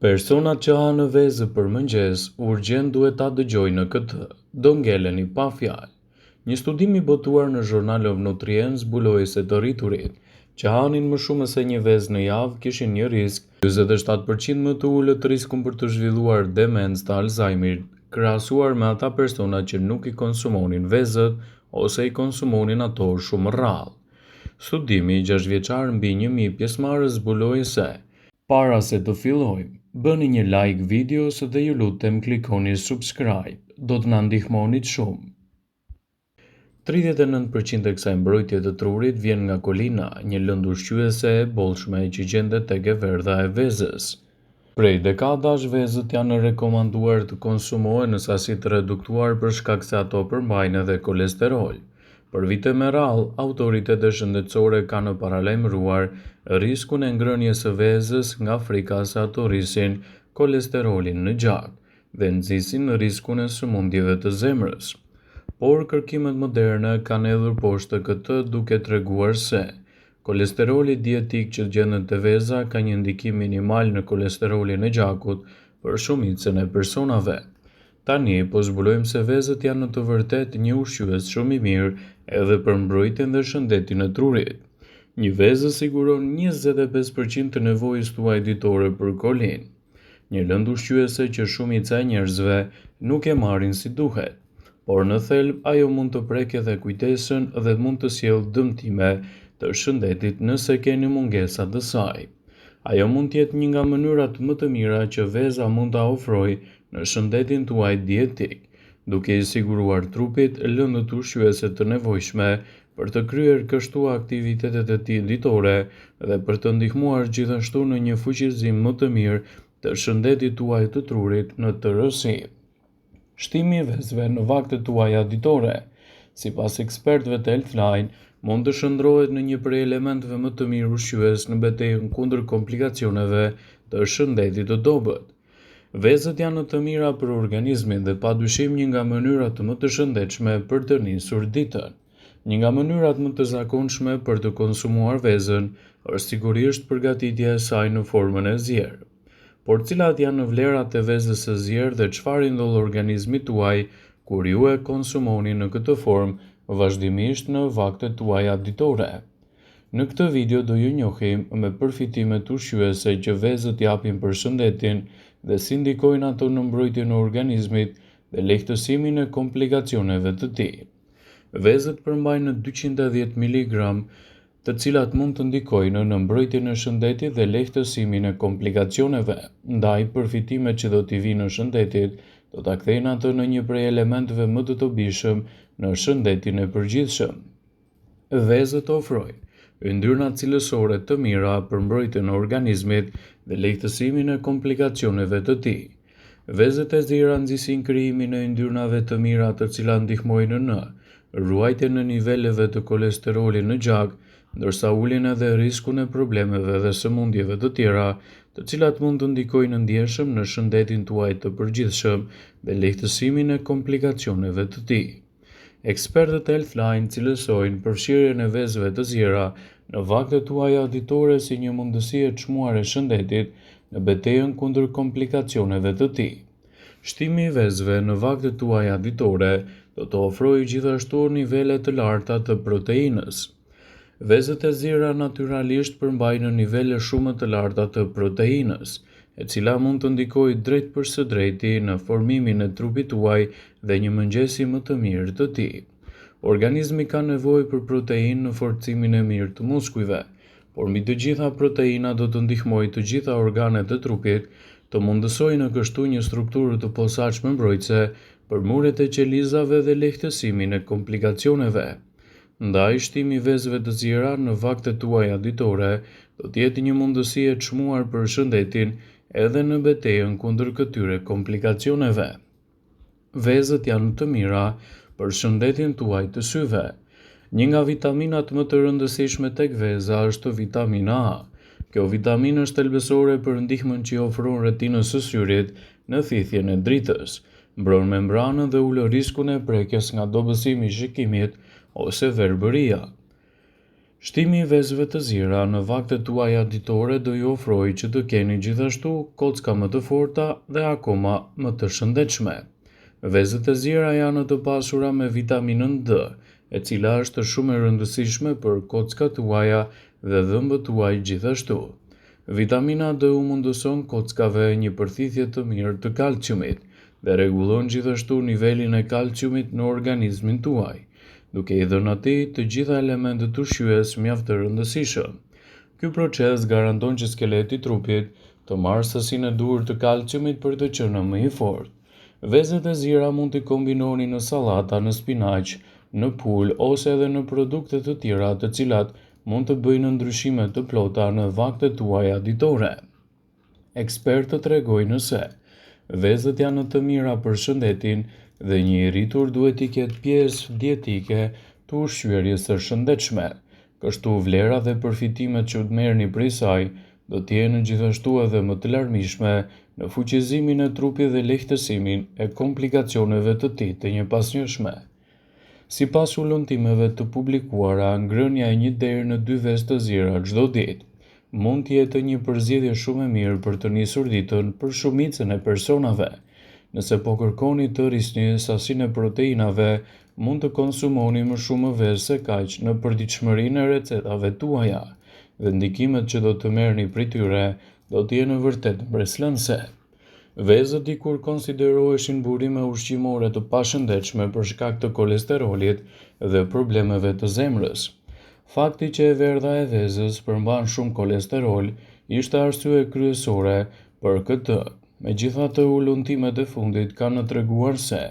Personat që hanë vezë për mëngjes urgjent duhet ta dëgjojnë këtë. Do ngeleni pa fjalë. Një studim i botuar në Journal of Nutrients zbuloi se të rriturit që hanin më shumë se një vezë në javë kishin një risk 47% më të ulët riskun për të zhvilluar demencë të Alzheimer, krahasuar me ata persona që nuk i konsumonin vezët ose i konsumonin ato shumë rrallë. Studimi 6 vjeçar mbi 1000 pjesëmarrës zbuloi se para se të fillojmë, bëni një like videos dhe ju lutem klikoni subscribe, do të na ndihmonit shumë. 39% e kësaj mbrojtje të trurit vjen nga kolina, një lëndë ushqyese e bollshme që gjendet tek e verdha e vezës. Prej dekadash vezët janë rekomanduar të konsumohen në sasi të reduktuar për shkak se ato përmbajnë edhe kolesterol. Për vite me radhë, autoritetet shëndetësore kanë paralajmëruar riskun e ngrënies së vezës nga frika se ato rrisin kolesterolin në gjak dhe nxisin riskun e sëmundjeve të zemrës. Por kërkimet moderne kanë hedhur poshtë këtë duke treguar se kolesteroli dietik që gjendet te veza ka një ndikim minimal në kolesterolin e gjakut për shumicën e personave. Tani po zbulojmë se vezët janë në të vërtetë një ushqyes shumë i mirë edhe për mbrojtjen dhe shëndetin e trurit. Një vezë siguron 25% të nevojës tuaj ditore për kolinë, një lëndë ushqyese që shumica e njerëzve nuk e marrin si duhet, por në thelb ajo mund të prekë edhe kujtesën dhe mund të sjellë dëmtime të shëndetit nëse keni mungesa të saj. Ajo mund të jetë një nga mënyrat më të mira që veza mund ta ofrojë në shëndetin tuaj dietik, duke i siguruar trupit lëndët ushqyese të nevojshme për të kryer kështu aktivitetet e tij ditore dhe për të ndihmuar gjithashtu në një fuqizim më të mirë të shëndetit tuaj të trurit në tërësi. Shtimi i vezëve në vaktet tuaja ditore, sipas ekspertëve të Healthline, mund të shndrohet në një prej elementeve më të mirë ushqyes në betejën kundër komplikacioneve të shëndetit të dobët. Vezët janë të mira për organizmin dhe padyshim një nga mënyrat më të shëndetshme për të nisur ditën. Një nga mënyrat më të zakonshme për të konsumuar vezën është sigurisht përgatitja e saj në formën e zjerë. Por cilat janë vlerat e vezës së zjerë dhe çfarë ndodh organizmit tuaj kur ju e konsumoni në këtë formë vazhdimisht në vaktet tuaja ditore? Në këtë video do ju njohim me përfitimet ushqyese që vezët japin për shëndetin dhe si ndikojnë ato në mbrojtjen e organizmit dhe lehtësimin e komplikacioneve të tij. Vezët përmbajnë 210 mg të cilat mund të ndikojnë në mbrojtjen e shëndetit dhe lehtësimin e komplikacioneve, ndaj përfitimet që do t'i vinë në shëndetit do ta kthejnë atë në një prej elementeve më të dobishëm në shëndetin e përgjithshëm. Vezët ofrojnë yndyrna cilësore të mira për mbrojtjen e organizmit dhe lehtësimin e komplikacioneve të tij. Vezët e zira nxisin krijimin e yndyrnave të mira të cilat ndihmojnë në ruajtjen e niveleve të kolesterolit në gjak, ndërsa ulin edhe riskun e problemeve dhe sëmundjeve të tjera, të cilat mund të ndikojnë ndjeshëm në shëndetin tuaj të përgjithshëm dhe lehtësimin e komplikacioneve të tij. Ekspertët e Healthline cilësojnë përfshirjen e vezëve të zjera në vaktet tuaja ditore si një mundësi e çmuar e shëndetit në betejën kundër komplikacioneve të tij. Shtimi i vezëve në vaktet tuaja ditore do të ofrojë gjithashtu nivele të larta të proteinës. Vezët e zira natyralisht përmbajnë nivele shumë të larta të proteinës, e cila mund të ndikojë drejt për së drejti në formimin e trupit tuaj dhe një mëngjesi më të mirë të tij. Organizmi ka nevojë për proteinë në forcimin e mirë të muskujve, por mbi të gjitha proteina do të ndihmojë të gjitha organet e trupit të mundësojnë në kështu një strukturë të posaçme mbrojtëse për muret e qelizave dhe lehtësimin e komplikacioneve. Ndaj shtimi i vezëve të zjera në vaktet tuaja ditore do të jetë një mundësi e çmuar për shëndetin edhe në betejën kundër këtyre komplikacioneve. Vezët janë të mira për shëndetin tuaj të syve. Një nga vitaminat më të rëndësishme tek veza është vitamina A. Kjo vitaminë është thelbësore për ndihmën që i ofron retinës së syrit në thithjen e dritës, mbron membranën dhe ul riskun e prekjes nga dobësimi i shikimit ose verbëria. Shtimi i vezëve të zira në vaktet tuaja ditore do ju ofrojë që të keni gjithashtu kocka më të forta dhe akoma më të shëndetshme. Vezët e zira janë të pasura me vitaminën D, e cila është shumë e rëndësishme për kockat tuaja dhe dhëmbët tuaj gjithashtu. Vitamina D u mundëson kockave një përthithje të mirë të kalciumit dhe rregullon gjithashtu nivelin e kalciumit në organizmin tuaj, duke i dhënë atij të gjitha elementet ushqyes mjaft të rëndësishëm. Ky proces garanton që skeleti i trupit të marrë sasinë e duhur të kalciumit për të qenë më i fortë. Vezët e zira mund t'i kombinoni në sallata, në spinaq, në pul ose edhe në produkte të tjera të cilat mund të bëjnë ndryshime të plota në vaktet tuaja ditore. Ekspertët tregojnë se vezët janë të mira për shëndetin dhe një i rritur duhet t'i ketë pjesë dietike të ushqyerjes së shëndetshme. Kështu vlera dhe përfitimet që të merrni prej saj do të jenë gjithashtu edhe më të larmishme në fuqizimin e trupit dhe lehtësimin e komplikacioneve të tij të njëpasnjëshme. Sipas ullëtimeve të publikuara, ngrënia e 1 deri në 2 vezë të zira çdo ditë mund të jetë një përzgjedhje shumë e mirë për të nisur ditën për shumicën e personave. Nëse po kërkoni të rrisni sasinë e proteinave, mund të konsumoni më shumë vezë se kaq në përditshmërinë e recetave tuaja, dhe ndikimet që do të merrni prej tyre do të jenë vërtet mbreslënse. Vezët dikur konsideroheshin burime ushqimore të pashëndetshme për shkak të kolesterolit dhe problemeve të zemrës. Fakti që e verdha e vezës përmban shumë kolesterol ishte arsye kryesore për këtë. Megjithatë, ullëtimet e fundit kanë treguar se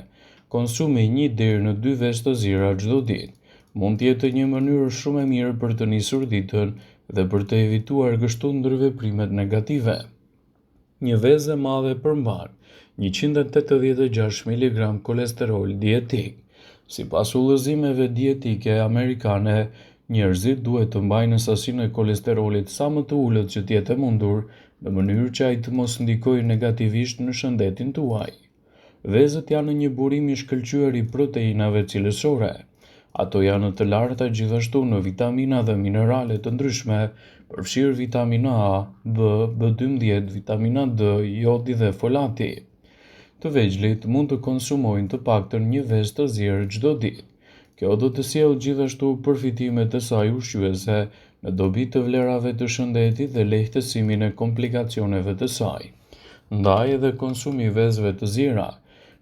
konsumi 1 deri në 2 vezë të zira çdo ditë mund të jetë një mënyrë shumë e mirë për të nisur ditën dhe për të evituar kështu ndërveprimet negative. Një vezë e madhe përmban 186 mg kolesterol dietik. Sipas udhëzimeve dietike amerikane, njerëzit duhet të mbajnë sasinë e kolesterolit sa më të ulët që të jetë e mundur, në mënyrë që ai të mos ndikojë negativisht në shëndetin tuaj. Vezët janë një burim i shkëlqyer i proteinave cilësore. Ato janë të larta gjithashtu në vitamina dhe minerale të ndryshme, përfshirë vitamina A, B, B12, vitamina D, jodi dhe folati. Të vegjëlit mund të konsumojnë të paktën 1 vezë të zirë çdo ditë. Kjo do të sjellë gjithashtu përfitimet e saj ushqyese në dobi të vlerave të shëndetit dhe lehtësimin e komplikacioneve të saj. Ndaj edhe konsumi i vezëve të zira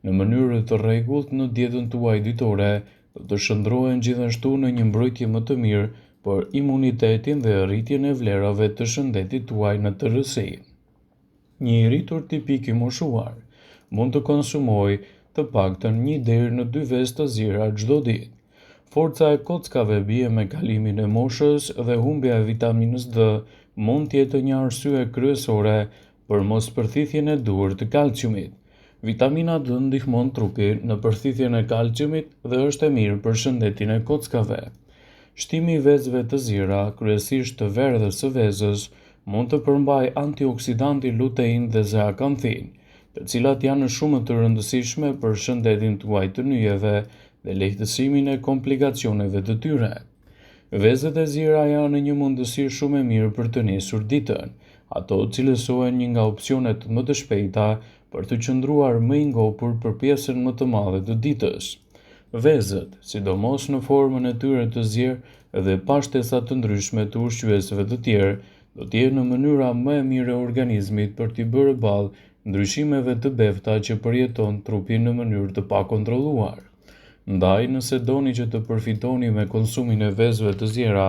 në mënyrë të rregullt në dietën tuaj ditore do të shndrohen gjithashtu në një mbrojtje më të mirë për imunitetin dhe rritjen e vlerave të shëndetit tuaj në tërësi. Një i rritur tipik i moshuar mund të konsumojë të paktën 1 deri në 2 vezë të zira çdo ditë. Forca e kockave bie me kalimin e moshës dhe humbja e vitaminës D mund të jetë një arsye kryesore për mospërthithjen e duhur të kalciumit. Vitamina D ndihmon trupin në përthithjen e kalciumit dhe është e mirë për shëndetin e kockave. Shtimi i vezëve të zira, kryesisht të verdhës së vezës, mund të përmbajë antioksidantin lutein dhe zeakanthin, të cilat janë shumë të rëndësishme për shëndetin tuaj të nyjeve dhe lehtësimin e komplikacioneve të tyre. Vezët e zira janë një mundësi shumë e mirë për të nisur ditën. Ato cilësohen një nga opsionet më të shpejta për të qëndruar më i ngopur për pjesën më të madhe të ditës. Vezët, sidomos në formën e tyre të zjerë dhe pa shtesa të ndryshme të ushqyesve të tjerë, do të jenë në mënyra më e mirë e organizmit për t'i bërë ballë ndryshimeve të befta që përjeton trupi në mënyrë të pakontrolluar. Ndaj, nëse doni që të përfitoni me konsumin e vezëve të zjera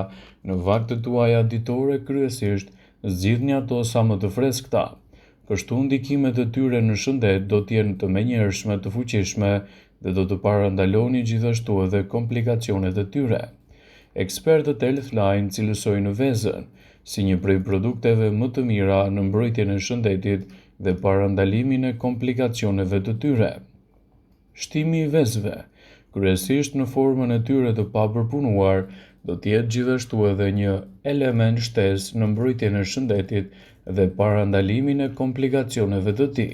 në vaktet tuaja ditore, kryesisht zgjidhni ato sa më të freskëta. Kështu ndikimet e tyre në shëndet do të jenë të menjëhershme, të fuqishme dhe do të parandaloni gjithashtu edhe komplikacionet e tyre. Ekspertët Healthline cilësojnë vezën si një prej produkteve më të mira në mbrojtjen e shëndetit dhe parandalimin e komplikacioneve të tyre. Shtimi i vezëve, kryesisht në formën e tyre të papërpunuar, do të jetë gjithashtu edhe një element shtesë në mbrojtjen e shëndetit dhe parandalimin e komplikacioneve të tij.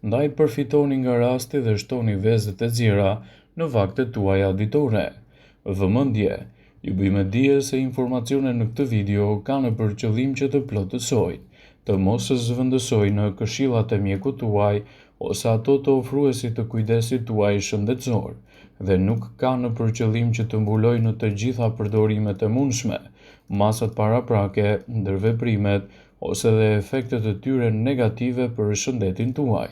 Ndaj përfitoni nga rasti dhe shtoni vezët e zira në vaktet tuaja ditore. Vëmendje, Ju bëjmë dije se informacionet në këtë video kanë për qëllim që të plotësojnë, të mos zëvendësojnë në këshillat e mjekut tuaj ose ato të ofruesit të kujdesit tuaj shëndetësor, dhe nuk kanë për qëllim që të mbulojnë në të gjitha përdorimet e mundshme, masat paraprake, ndërveprimet ose dhe efektet e tyre negative për shëndetin tuaj.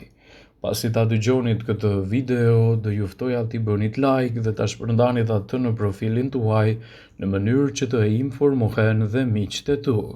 Pasi ta dëgjonit këtë video, do ju ftoja t'i bënit like dhe ta shpërndanit atë në profilin tuaj në mënyrë që të informohen dhe miqtë e tu.